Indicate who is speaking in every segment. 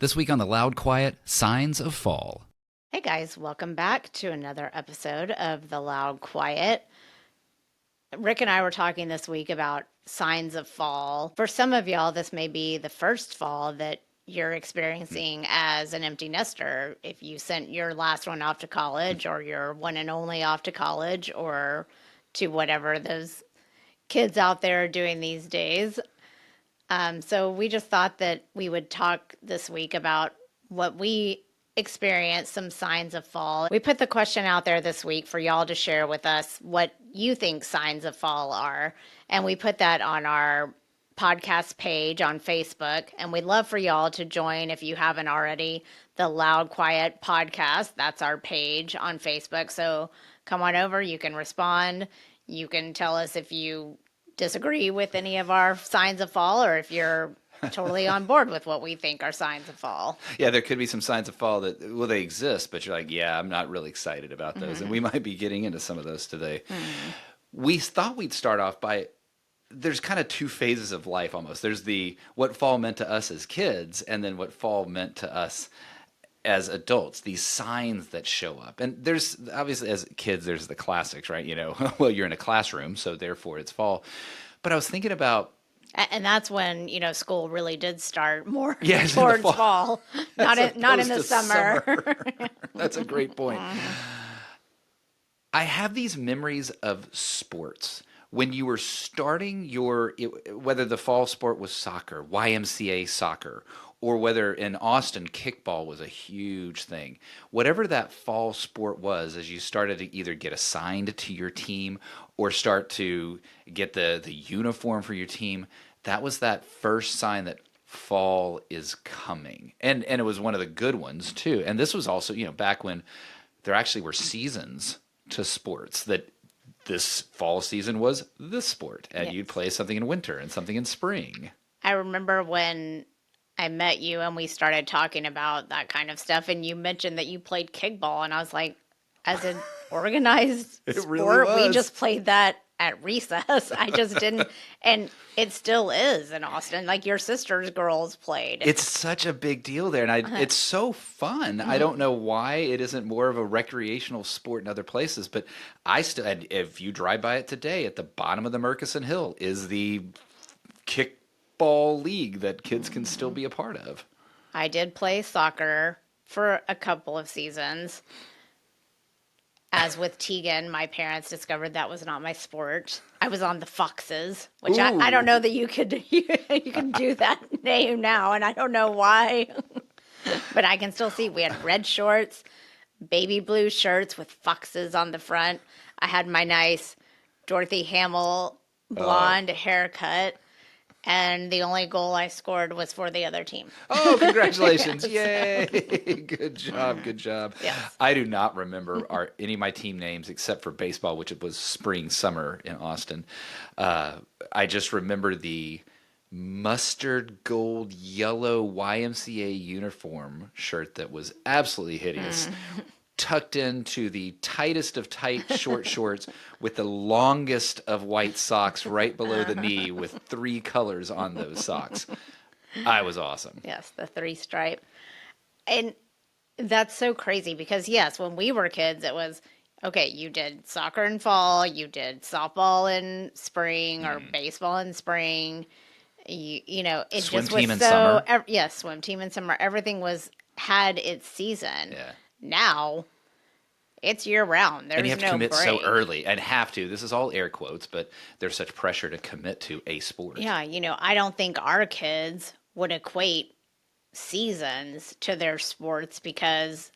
Speaker 1: This week on The Loud Quiet, Signs of Fall.
Speaker 2: Hey guys, welcome back to another episode of The Loud Quiet. Rick and I were talking this week about signs of fall. For some of y'all, this may be the first fall that you're experiencing as an empty nester. If you sent your last one off to college, or your one and only off to college, or to whatever those kids out there are doing these days. So we just thought that we would talk this week about what we experienced, some signs of fall. We put the question out there this week for y'all to share with us what you think signs of fall are. And we put that on our podcast page on Facebook. And we'd love for y'all to join if you haven't already. The Loud Quiet Podcast. That's our page on Facebook. So come on over. You can respond. You can tell us if you disagree with any of our signs of fall, or if you're totally on board with what we think are signs of fall.
Speaker 1: Yeah, there could be some signs of fall that, well, they exist, but you're like, yeah, I'm not really excited about those. And we might be getting into some of those today. We thought we'd start off by, there's kind of two phases of life almost. There's the what fall meant to us as kids, and then what fall meant to us as adults, these signs that show up. And there's obviously, as kids, there's the classics, right? You know, well, you're in a classroom, so therefore it's fall. But I was thinking about,
Speaker 2: And that's when, school really did start more
Speaker 1: yes,
Speaker 2: towards fall, not in the summer.
Speaker 1: That's a great point. I have these memories of sports. When you were starting whether the fall sport was soccer, YMCA soccer, or whether in Austin, kickball was a huge thing. Whatever that fall sport was, as you started to either get assigned to your team or start to get the uniform for your team, that was that first sign that fall is coming. And it was one of the good ones, too. And this was also, back when there actually were seasons to sports, that this fall season was this sport, and
Speaker 2: Yes.
Speaker 1: you'd play something in winter and something in spring.
Speaker 2: I remember when I met you and we started talking about that kind of stuff, and you mentioned that you played kickball, and I was like, as an organized
Speaker 1: It
Speaker 2: sport,
Speaker 1: really
Speaker 2: we
Speaker 1: was.
Speaker 2: just played that at recess. I just didn't, and it still is in Austin. Like your sister's girls played.
Speaker 1: It's such a big deal there, and it's so fun. I don't know why it isn't more of a recreational sport in other places, but and if you drive by it today, at the bottom of the Murchison Hill is the kickball league that kids can still be a part of.
Speaker 2: I did play soccer for a couple of seasons. As with Tegan, my parents discovered that was not my sport. I was on the Foxes, which I don't know that you could you can do that name now, and I don't know why. But I can still see we had red shorts, baby blue shirts with foxes on the front. I had my nice Dorothy Hamill blonde haircut, and the only goal I scored was for the other team.
Speaker 1: Oh, congratulations. Yay. Good job. Good job.
Speaker 2: Yes.
Speaker 1: I do not remember any of my team names except for baseball, which it was spring, summer in Austin. I just remember the mustard gold yellow YMCA uniform shirt that was absolutely hideous. Tucked into the tightest of tight short shorts with the longest of white socks right below the knee with three colors on those socks. I was awesome.
Speaker 2: Yes, the three stripe. And that's so crazy because, yes, when we were kids, it was okay, you did soccer in fall, you did softball in spring or baseball in spring. It
Speaker 1: Swim
Speaker 2: just was
Speaker 1: team in
Speaker 2: so,
Speaker 1: summer.
Speaker 2: yes, swim team in summer. Everything had its season.
Speaker 1: Yeah.
Speaker 2: Now it's year round. There's
Speaker 1: And you have to
Speaker 2: no
Speaker 1: commit
Speaker 2: break.
Speaker 1: so early and have to. This is all air quotes, but there's such pressure to commit to a sport.
Speaker 2: Yeah, I don't think our kids would equate seasons to their sports because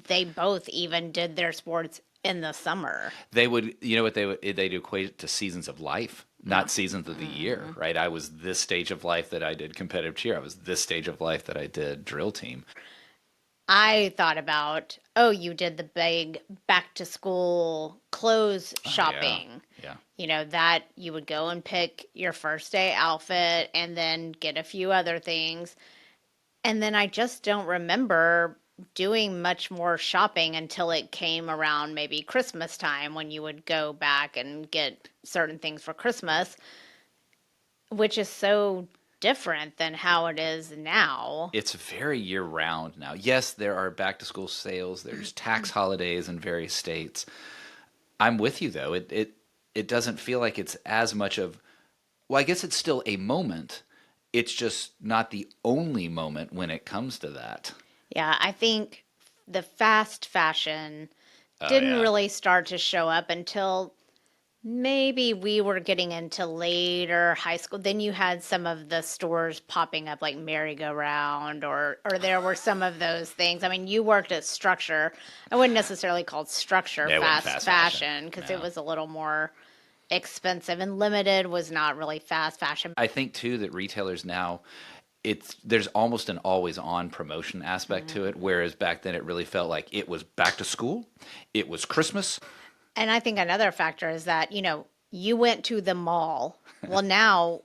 Speaker 2: they both even did their sports in the summer.
Speaker 1: They would, you know what they'd equate it to seasons of life, not seasons of the year, right? I was this stage of life that I did competitive cheer. I was this stage of life that I did drill team.
Speaker 2: I thought about, you did the big back to school clothes shopping.
Speaker 1: Yeah.
Speaker 2: That you would go and pick your first day outfit and then get a few other things. And then I just don't remember doing much more shopping until it came around maybe Christmas time when you would go back and get certain things for Christmas, which is so different than how it is now.
Speaker 1: It's very year round now. Yes, there are back to school sales, there's tax holidays in various states. I'm with you though. It doesn't feel like it's as much of, well, I guess it's still a moment. It's just not the only moment when it comes to that.
Speaker 2: Yeah, I think the fast fashion
Speaker 1: Oh
Speaker 2: didn't
Speaker 1: yeah.
Speaker 2: really start to show up until maybe we were getting into later high school. Then you had some of the stores popping up like merry-go-round or there were some of those things. I mean, you worked at Structure. I wouldn't necessarily call Structure
Speaker 1: It wasn't
Speaker 2: fast
Speaker 1: fast fashion.
Speaker 2: fashion because it
Speaker 1: No.
Speaker 2: was a little more expensive and Limited was not really fast fashion.
Speaker 1: I think too that retailers now, there's almost an always on promotion aspect to it, whereas back then it really felt like it was back to school, it was Christmas.
Speaker 2: And I think another factor is that, you went to the mall. Well, now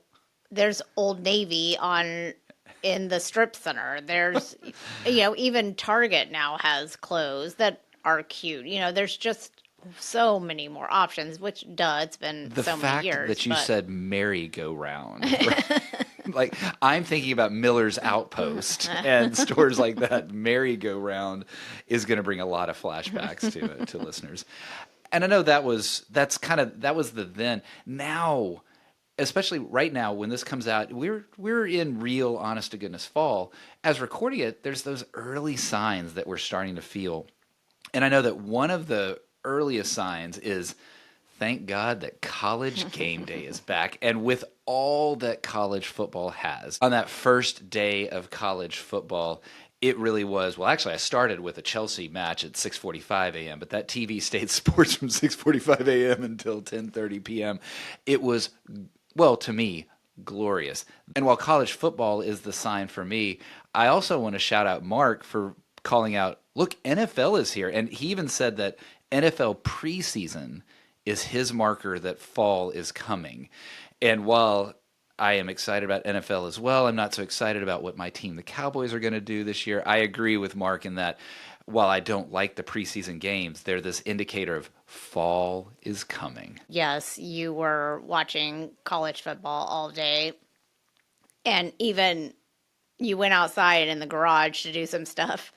Speaker 2: there's Old Navy on in the strip center. There's, even Target now has clothes that are cute. There's just so many more options, which, duh, it's been
Speaker 1: The
Speaker 2: so many
Speaker 1: fact
Speaker 2: years.
Speaker 1: that you
Speaker 2: But
Speaker 1: said merry-go-round, right? Like I'm thinking about Miller's Outpost and stores like that. Merry-go-round is going to bring a lot of flashbacks to listeners. And I know that was the then. Now, especially right now when this comes out, we're in real honest to goodness fall. As recording it, there's those early signs that we're starting to feel. And I know that one of the earliest signs is thank God that college game day is back. And with all that college football has, on that first day of college football, it really was. Well, actually, I started with a Chelsea match at 6:45 a.m., but that TV stayed sports from 6:45 a.m. until 10:30 p.m. It was, well, to me, glorious. And while college football is the sign for me, I also want to shout out Mark for calling out, look, NFL is here. And he even said that NFL preseason is his marker that fall is coming. And while I am excited about NFL as well, I'm not so excited about what my team, the Cowboys, are going to do this year. I agree with Mark in that while I don't like the preseason games, they're this indicator of fall is coming.
Speaker 2: yes, you were watching college football all day. And even you went outside in the garage to do some stuff.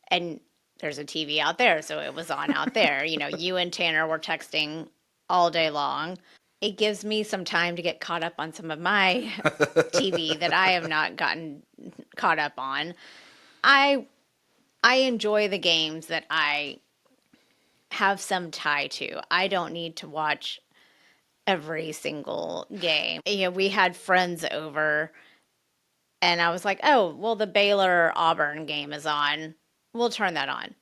Speaker 2: And there's a TV out there, so it was on out there. You and Tanner were texting all day long. It gives me some time to get caught up on some of my TV that I have not gotten caught up on. I I enjoy the games that I have some tie to. I don't need to watch every single game. We had friends over and I was like, "Oh, well the Baylor Auburn game is on. We'll turn that on."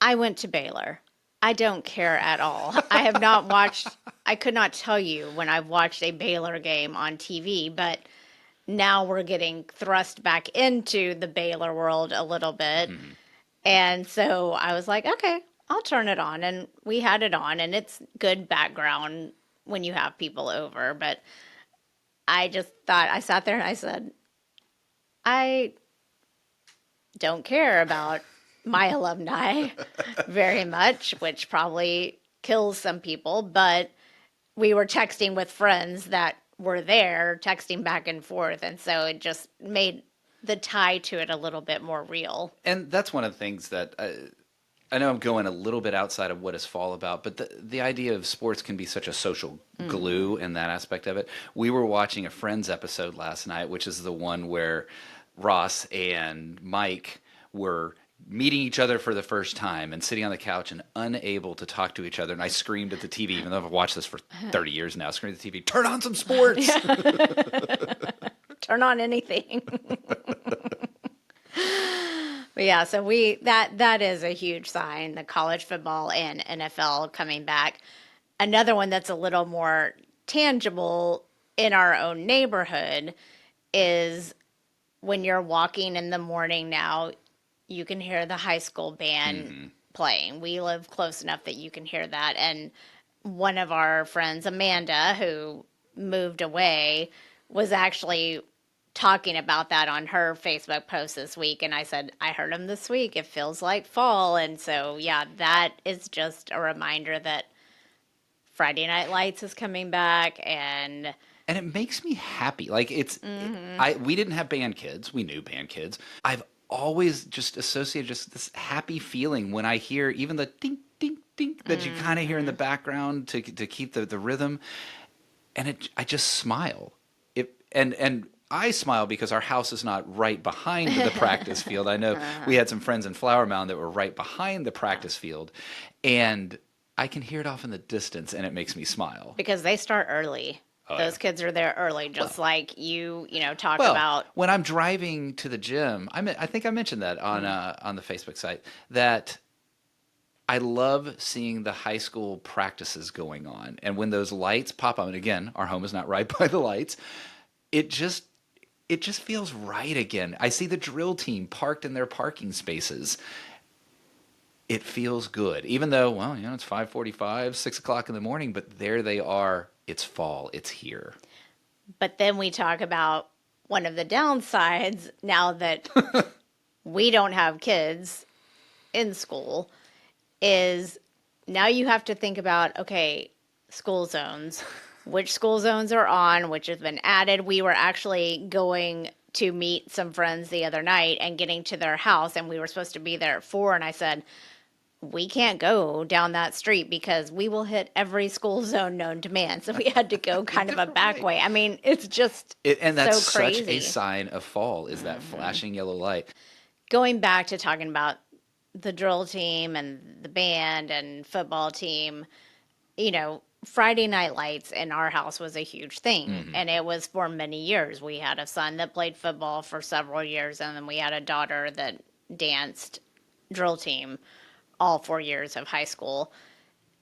Speaker 2: I went to Baylor. I don't care at all. I have not watched, I could not tell you when I've watched a Baylor game on TV, but now we're getting thrust back into the Baylor world a little bit. And so I was like, okay, I'll turn it on. And we had it on, and it's good background when you have people over. But I just thought, I sat there and I said, I don't care about my alumni very much, which probably kills some people, but we were texting with friends that were there, texting back and forth. And so it just made the tie to it a little bit more real.
Speaker 1: And that's one of the things that I know I'm going a little bit outside of what is fall about, but the idea of sports can be such a social glue in that aspect of it. We were watching a Friends episode last night, which is the one where Ross and Mike were meeting each other for the first time and sitting on the couch and unable to talk to each other. And I screamed at the TV, even though I've watched this for 30 years now, screamed at the TV, turn on some sports.
Speaker 2: Turn on anything. But yeah, so that is a huge sign, the college football and NFL coming back. Another one that's a little more tangible in our own neighborhood is when you're walking in the morning now, you can hear the high school band playing. We live close enough that you can hear that. And one of our friends, Amanda, who moved away, was actually talking about that on her Facebook post this week. And I said, I heard him this week. It feels like fall. And so, yeah, that is just a reminder that Friday Night Lights is coming back and
Speaker 1: and it makes me happy. Like we didn't have band kids. We knew band kids. I've always just associated just this happy feeling when I hear even the ding, ding, ding that you kind of hear in the background to keep the rhythm. And I just smile. And I smile because our house is not right behind the practice field. I know we had some friends in Flower Mound that were right behind the practice field, and I can hear it off in the distance, and it makes me smile.
Speaker 2: Because they start early.
Speaker 1: Oh yeah.
Speaker 2: Those kids are there early, just like talk
Speaker 1: Well,
Speaker 2: about.
Speaker 1: when I'm driving to the gym, I think I mentioned that on the Facebook site that I love seeing the high school practices going on, and when those lights pop on, and again, our home is not right by the lights. It just it just feels right again. I see the drill team parked in their parking spaces. It feels good, even though, well, it's 5:45, 6 o'clock in the morning, but there they are. It's fall. It's here.
Speaker 2: But then we talk about one of the downsides now that we don't have kids in school is now you have to think about, okay, school zones, which school zones are on, which have been added. We were actually going to meet some friends the other night and getting to their house, and we were supposed to be there at 4. And I said, we can't go down that street because we will hit every school zone known to man. So we had to go kind of a back way. I mean, it's just
Speaker 1: And
Speaker 2: so
Speaker 1: that's such a
Speaker 2: crazy.
Speaker 1: sign of fall is that flashing yellow light.
Speaker 2: Going back to talking about the drill team and the band and football team, Friday night lights in our house was a huge thing. And it was for many years. We had a son that played football for several years, and then we had a daughter that danced drill team all 4 years of high school.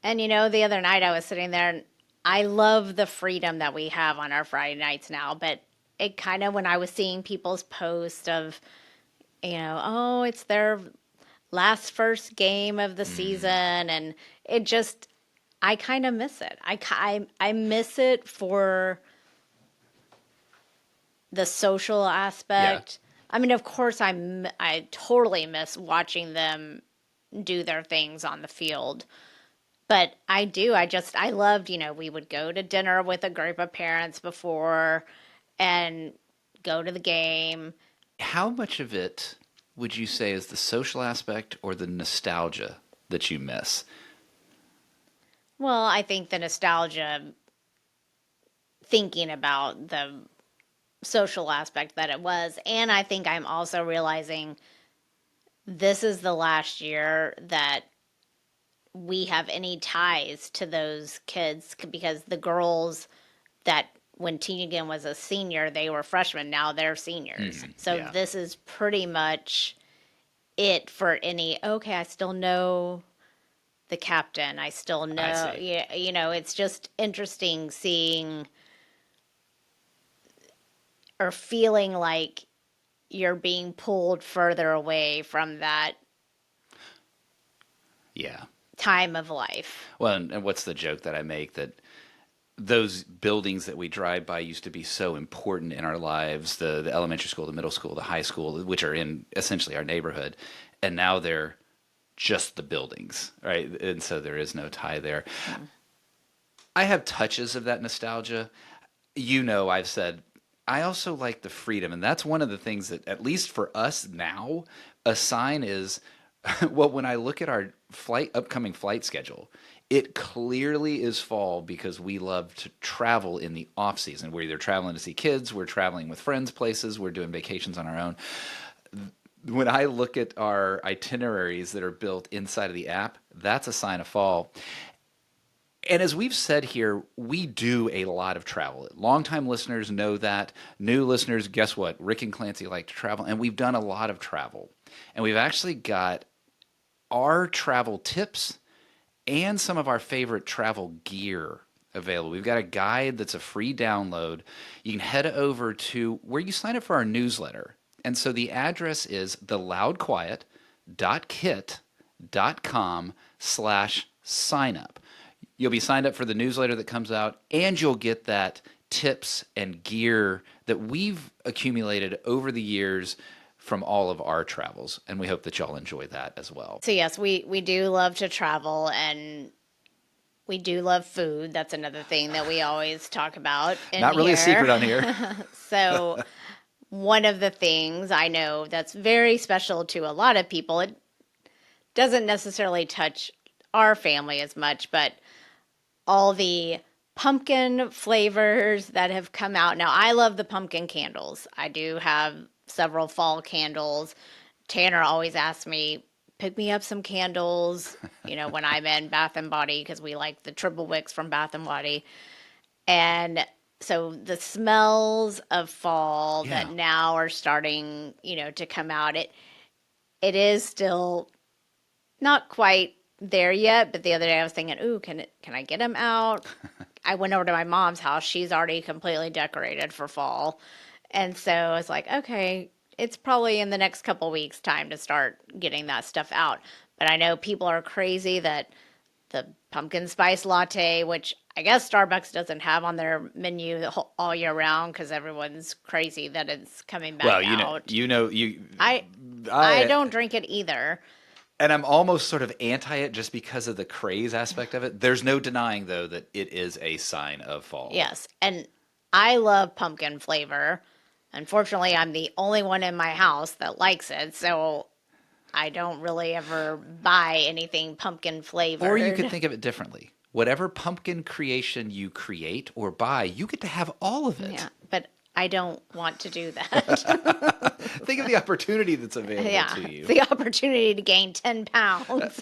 Speaker 2: And the other night I was sitting there and I love the freedom that we have on our Friday nights now, but it kind of, when I was seeing people's posts of, oh, it's their last first game of the season, and it just, I kind of miss it. I miss it for the social
Speaker 1: Yeah.
Speaker 2: aspect. I mean, of course, I totally miss watching them do their things on the field. But I do. I loved, we would go to dinner with a group of parents before and go to the game.
Speaker 1: How much of it would you say is the social aspect or the nostalgia that you miss?
Speaker 2: Well, I think the nostalgia, thinking about the social aspect that it was. And I think I'm also realizing this is the last year that we have any ties to those kids because the girls that when Tegan was a senior, they were freshmen. Now they're seniors. So
Speaker 1: Yeah.
Speaker 2: this is pretty much it for any, okay, I still know the captain. I still
Speaker 1: I
Speaker 2: know,
Speaker 1: see.
Speaker 2: yeah, it's just interesting seeing or feeling like you're being pulled further away from that
Speaker 1: Yeah.
Speaker 2: time of life.
Speaker 1: Well, and what's the joke that I make that those buildings that we drive by used to be so important in our lives, the elementary school, the middle school, the high school, which are in essentially our neighborhood, and now they're just the buildings, right? And so there is no tie there. I have touches of that nostalgia. I've said I also like the freedom, and that's one of the things that, at least for us now, a sign is well, when I look at our upcoming flight schedule, it clearly is fall because we love to travel in the off season. We're either traveling to see kids, we're traveling with friends places, we're doing vacations on our own. When I look at our itineraries that are built inside of the app, that's a sign of fall. And as we've said here, we do a lot of travel. Longtime listeners know that. New listeners, guess what? Rick and Clancy like to travel, and we've done a lot of travel. And we've actually got our travel tips and some of our favorite travel gear available. We've got a guide that's a free download. You can head over to where you sign up for our newsletter. And so the address is theloudquiet.kit.com/sign up. You'll be signed up for the newsletter that comes out, and you'll get that tips and gear that we've accumulated over the years from all of our travels. And we hope that y'all enjoy that as well.
Speaker 2: So yes, we do love to travel, and We do love food. That's another thing that we always talk about in
Speaker 1: Not really a
Speaker 2: here.
Speaker 1: secret on here.
Speaker 2: So, one of the things I know that's very special to a lot of people, it doesn't necessarily touch our family as much, but all the pumpkin flavors that have come out. Now, I love the pumpkin candles. I do have several fall candles. Tanner always asks me, pick me up some candles, when I'm in Bath and Body because we like the triple wicks from Bath and Body. And so the smells of fall that
Speaker 1: Yeah.
Speaker 2: now are starting, to come out, it is still not quite there yet, but the other day I was thinking, ooh, can I get them out? I went over to my mom's house. She's already completely decorated for fall. And so I was like, okay, it's probably in the next couple weeks time to start getting that stuff out. But I know people are crazy that the pumpkin spice latte, which I guess Starbucks doesn't have on their menu all year round because everyone's crazy that it's coming back
Speaker 1: Well,
Speaker 2: out.
Speaker 1: you,
Speaker 2: I I
Speaker 1: I,
Speaker 2: don't drink it either.
Speaker 1: and I'm almost sort of anti it just because of the craze aspect of it. There's no denying, though, that it is a sign of fall.
Speaker 2: Yes, and I love pumpkin flavor. Unfortunately, I'm the only one in my house that likes it, so I don't really ever buy anything pumpkin
Speaker 1: Or you could
Speaker 2: flavored.
Speaker 1: think of it differently. Whatever pumpkin creation you create or buy, you get to have all of it.
Speaker 2: Yeah, but I don't want to do that.
Speaker 1: Think of the opportunity that's available
Speaker 2: Yeah,
Speaker 1: to
Speaker 2: it's
Speaker 1: you.
Speaker 2: the opportunity to gain 10 pounds.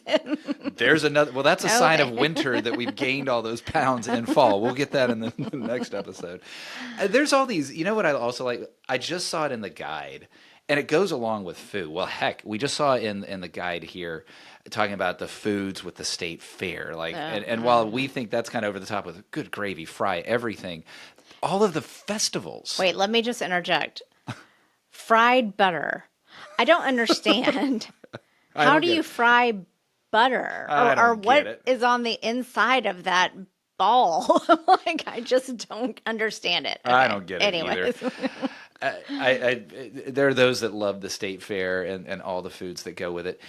Speaker 1: There's another. Well, that's a
Speaker 2: No,
Speaker 1: sign of winter that we've gained all those pounds in fall. We'll get that in the next episode. There's all these. You know what I also like? I just saw it in the guide, and it goes along with food. Well, heck, we just saw it in the guide here, talking about the foods with the state fair. Like, and while we think that's kind of over the top with good gravy, fry everything, all of the festivals.
Speaker 2: wait, let me just interject. Fried butter. I don't understand.
Speaker 1: I
Speaker 2: How
Speaker 1: don't
Speaker 2: do
Speaker 1: get
Speaker 2: you
Speaker 1: it.
Speaker 2: fry butter?
Speaker 1: I
Speaker 2: Or
Speaker 1: don't get
Speaker 2: what
Speaker 1: it.
Speaker 2: is on the inside of that ball? Like, I just don't understand it.
Speaker 1: I
Speaker 2: Okay.
Speaker 1: don't get it either.
Speaker 2: Anyways.
Speaker 1: There are those that love the state fair and all the foods that go with it.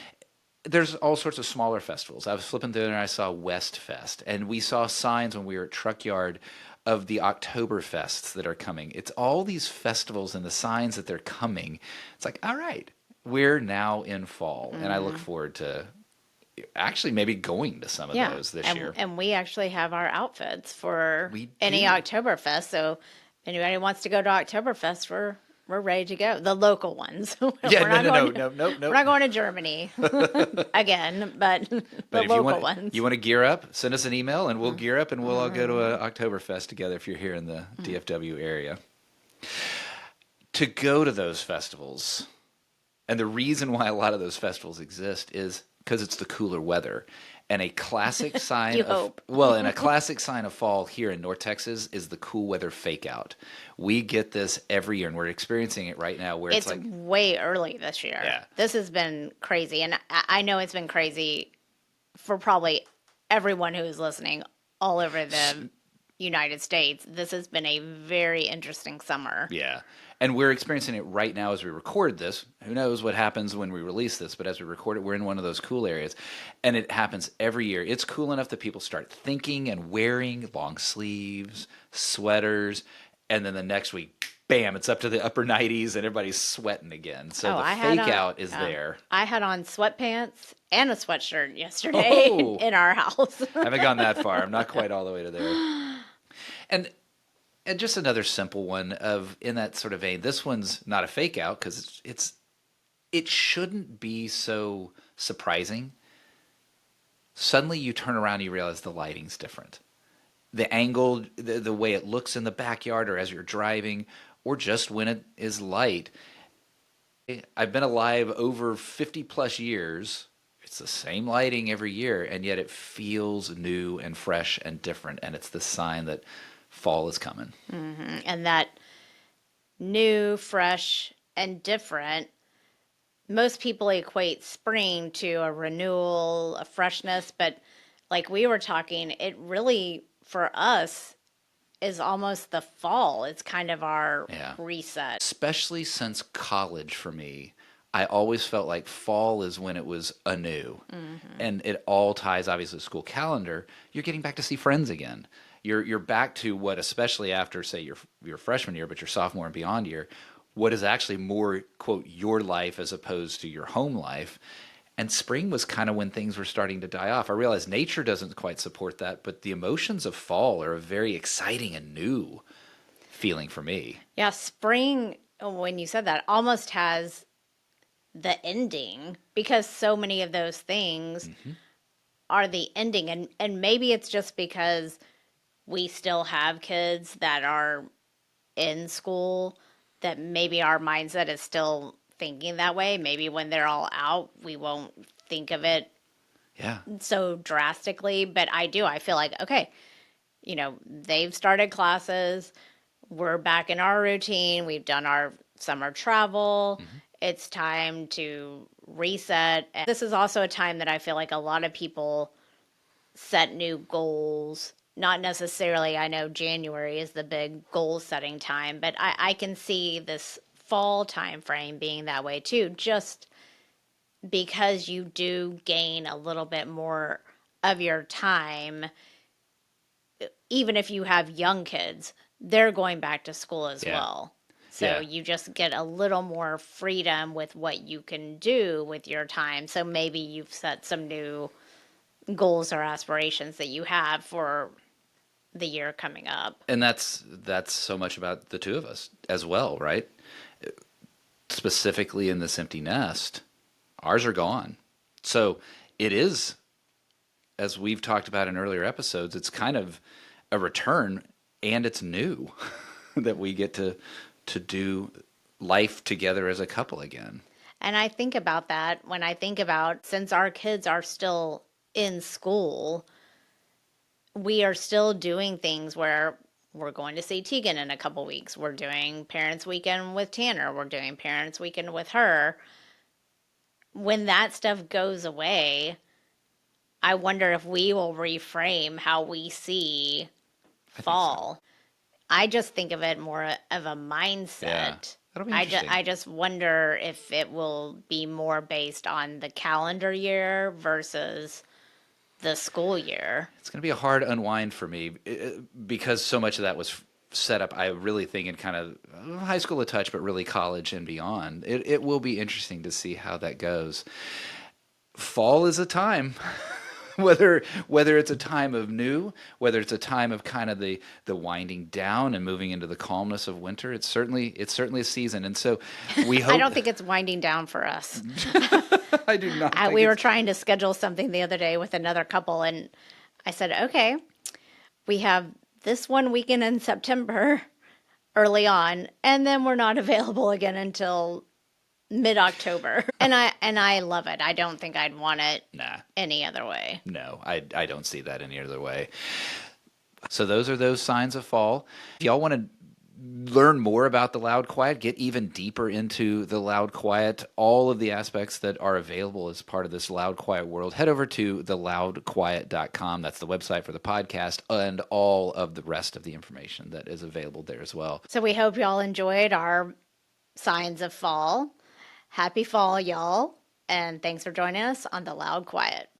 Speaker 1: There's all sorts of smaller festivals. I was flipping through there and I saw West Fest, and we saw signs when we were at Truck Yard of the Oktoberfests that are coming. It's all these festivals and the signs that they're coming. It's like, all right, we're now in fall, and I look forward to actually maybe going to some of
Speaker 2: Yeah.
Speaker 1: those this
Speaker 2: And
Speaker 1: year.
Speaker 2: and we actually have our outfits for
Speaker 1: We
Speaker 2: any
Speaker 1: do.
Speaker 2: Oktoberfest. So if anybody wants to go to Oktoberfest, we're ready to go. The local ones. We're
Speaker 1: Yeah, no,
Speaker 2: not
Speaker 1: no,
Speaker 2: going
Speaker 1: no,
Speaker 2: to,
Speaker 1: no, nope,
Speaker 2: we're
Speaker 1: nope.
Speaker 2: not going to Germany again, but the
Speaker 1: But if
Speaker 2: local ones.
Speaker 1: you want to gear up, send us an email and we'll gear up and we'll all go to a Oktoberfest together if you're here in the DFW area. To go to those festivals, and the reason why a lot of those festivals exist is because it's the cooler weather. And a classic sign
Speaker 2: You
Speaker 1: of
Speaker 2: hope.
Speaker 1: well, and a classic sign of fall here in North Texas is the cool weather fake out. We get this every year and we're experiencing it right now where it's
Speaker 2: It's
Speaker 1: like,
Speaker 2: way early this year.
Speaker 1: yeah.
Speaker 2: This has been crazy. And I know it's been crazy for probably everyone who is listening all over the United States. This has been a very interesting summer.
Speaker 1: Yeah. And we're experiencing it right now as we record this. Who knows what happens when we release this, but as we record it, we're in one of those cool areas. And it happens every year. It's cool enough that people start thinking and wearing long sleeves, sweaters, and then the next week, bam, it's up to the upper 90s and everybody's sweating again. So
Speaker 2: Oh,
Speaker 1: the
Speaker 2: I had
Speaker 1: fake
Speaker 2: on
Speaker 1: out is there.
Speaker 2: I had on sweatpants and a sweatshirt yesterday
Speaker 1: Oh,
Speaker 2: in our house.
Speaker 1: I haven't gone that far. I'm not quite all the way to there. And and just another simple one of in that sort of vein. This one's not a fake out because it shouldn't be so surprising. Suddenly you turn around and you realize the lighting's different. The angle, the way it looks in the backyard or as you're driving, or just when it is light. I've been alive over 50 plus years. It's the same lighting every year, and yet it feels new and fresh and different. And it's the sign that fall is coming.
Speaker 2: And that new, fresh, and different, most people equate spring to a renewal, a freshness, but like we were talking, it really, for us, is almost the fall. It's kind of our
Speaker 1: Yeah.
Speaker 2: reset.
Speaker 1: Especially since college for me, I always felt like fall is when it was anew.
Speaker 2: Mm-hmm.
Speaker 1: And it all ties obviously to the school calendar. You're getting back to see friends again. You're back to what, especially after say your freshman year, but your sophomore and beyond year, what is actually more quote your life as opposed to your home life. And spring was kind of when things were starting to die off. I realize nature doesn't quite support that, but the emotions of fall are a very exciting and new feeling for me.
Speaker 2: Yeah, spring, when you said that, almost has the ending because so many of those things
Speaker 1: Hmm.
Speaker 2: are the ending. And maybe it's just because we still have kids that are in school that maybe our mindset is still thinking that way. Maybe when they're all out, we won't think of it
Speaker 1: Yeah.
Speaker 2: so drastically. But I do. I feel like, okay, they've started classes. We're back in our routine. We've done our summer travel.
Speaker 1: Hmm.
Speaker 2: It's time to reset. And this is also a time that I feel like a lot of people set new goals. Not necessarily, I know January is the big goal setting time, but I can see this fall time frame being that way too, just because you do gain a little bit more of your time. Even if you have young kids, they're going back to school as
Speaker 1: Yeah.
Speaker 2: well. So
Speaker 1: Yeah.
Speaker 2: you just get a little more freedom with what you can do with your time. So maybe you've set some new goals or aspirations that you have for the year coming up.
Speaker 1: And that's so much about the two of us as well, right? Specifically in this empty nest, ours are gone. So it is, as we've talked about in earlier episodes, it's kind of a return and it's new that we get to do life together as a couple again.
Speaker 2: And I think about that when I think about since our kids are still in school, we are still doing things where we're going to see Tegan in a couple weeks. We're doing Parents Weekend with Tanner. We're doing Parents Weekend with her. When that stuff goes away, I wonder if we will reframe how we see
Speaker 1: I think so.
Speaker 2: fall. I just think of it more of a
Speaker 1: Yeah.
Speaker 2: mindset.
Speaker 1: That'll be
Speaker 2: I
Speaker 1: interesting.
Speaker 2: just wonder if it will be more based on the calendar year versus the school year.
Speaker 1: It's going to be a hard unwind for me because so much of that was set up. I really think in kind of high school a touch, but really college and beyond. It will be interesting to see how that goes. Fall is a time. Whether it's a time of new, whether it's a time of kind of the winding down and moving into the calmness of winter, it's certainly a season, and so we
Speaker 2: I
Speaker 1: hope.
Speaker 2: don't think it's winding down for us.
Speaker 1: I do not think
Speaker 2: We were
Speaker 1: it's.
Speaker 2: trying to schedule something the other day with another couple, and I said, okay, we have this one weekend in September early on, and then we're not available again until mid-October. And I love it. I don't think I'd want it
Speaker 1: Nah,
Speaker 2: any other way.
Speaker 1: no, I don't see that any other way. So those are those signs of fall. If y'all want to learn more about the loud quiet, get even deeper into the loud quiet, all of the aspects that are available as part of this loud quiet world, head over to theloudquiet.com. That's the website for the podcast and all of the rest of the information that is available there as well.
Speaker 2: So we hope y'all enjoyed our signs of fall. Happy fall, y'all. And thanks for joining us on The Loud Quiet.